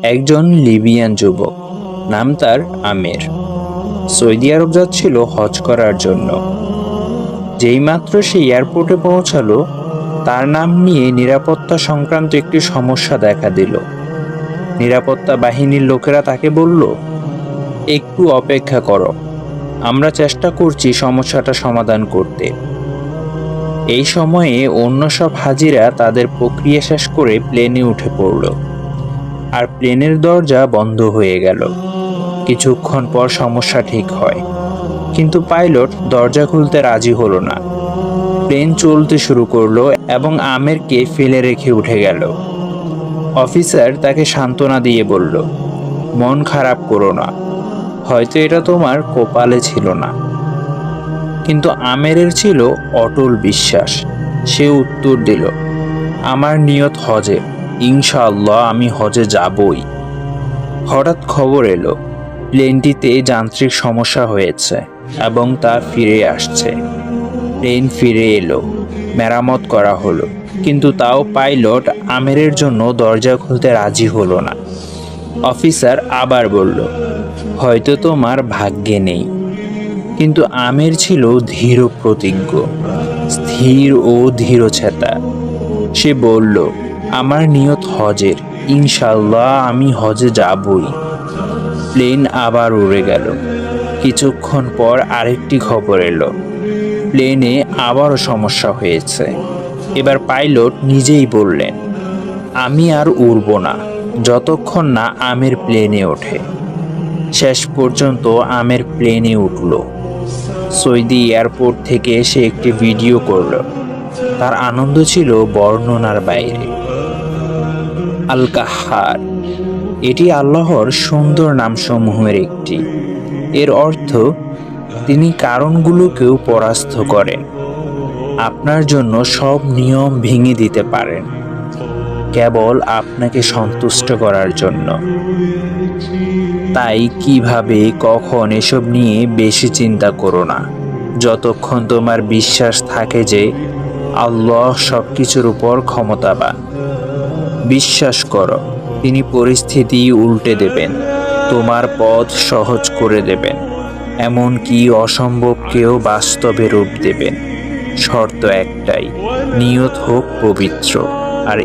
একজন লিবিয়ান যুবক, নাম তার আমির, সৌদি আরব যাচ্ছিল হজ করার জন্য। যেইমাত্র সে এয়ারপোর্টে পৌঁছালো, তার নাম নিয়ে নিরাপত্তা সংক্রান্ত একটি সমস্যা দেখা দিল। নিরাপত্তা বাহিনীর লোকেরা তাকে বলল, একটু অপেক্ষা করো, আমরা চেষ্টা করছি সমস্যাটা সমাধান করতে। এই সময়ে অন্য সব হাজিরা তাদের প্রক্রিয়া শেষ করে প্লেনে উঠে পড়ল, আর প্লেনের দরজা বন্ধ হয়ে গেল। কিছুক্ষণ পর সমস্যা ঠিক হয়, কিন্তু পাইলট দরজা খুলতে রাজি হলো না। প্লেন চলতে শুরু করলো এবং আমেরকে ফেলে রেখে উঠে গেল। অফিসার তাকে সান্ত্বনা দিয়ে বলল, মন খারাপ করো না, হয়তো এটা তোমার কপালে ছিল না। কিন্তু আমেরের ছিল অটল বিশ্বাস। সে উত্তর দিল, আমার নিয়ত হজে, ইনশাআল্লাহ আমি হজে যাবই। হঠাৎ খবর এলো, প্লেনটিতে যান্ত্রিক সমস্যা হয়েছে এবং তা ফিরে আসছে। প্লেন ফিরে এলো, মেরামত করা হলো, কিন্তু তাও পাইলট আমেরের জন্য দরজা খুলতে রাজি হলো না। অফিসার আবার বলল, হয়তো তোমার ভাগ্যে নেই। কিন্তু আমের ছিল ধীর প্রতিজ্ঞ, স্থির ও ধীরচেতা। সে বলল, আমার নিয়ত হজের, ইনশাআল্লাহ আমি হজে যাবই। প্লেন আবার উড়ে গেল। কিছুক্ষণ পর আরেকটি খবর এলো, প্লেনে আবারও সমস্যা হয়েছে। এবার পাইলট নিজেই বললেন, আমি আর উড়ব না যতক্ষণ না আমের প্লেনে ওঠে। শেষ পর্যন্ত আমের প্লেনে উঠল। সৌদি এয়ারপোর্ট থেকে সে একটি ভিডিও করল। তার আনন্দ ছিল বর্ণনার বাইরে। আল কাহ্হার, এটি আল্লাহর সুন্দর নামসমূহের একটি। এর অর্থ, তিনি কারণগুলোকেও পরাস্ত করেন, আপনার জন্য সব নিয়ম ভেঙে দিতে পারেন, কেবল আপনাকে সন্তুষ্ট করার জন্য। তাই কিভাবে কখন এসব নিয়ে বেশি চিন্তা করো না, যতক্ষণ তোমার বিশ্বাস থাকে যে আল্লাহ সব কিছুর উপর ক্ষমতাবান। বিশ্বাস করো, তিনি পরিস্থিতি উল্টে দেবেন, তোমার পথ সহজ করে দেবেন, এমনকি অসম্ভবকেও বাস্তবে রূপ দেবেন। শর্ত একটাই, নিয়ত হোক পবিত্র। আর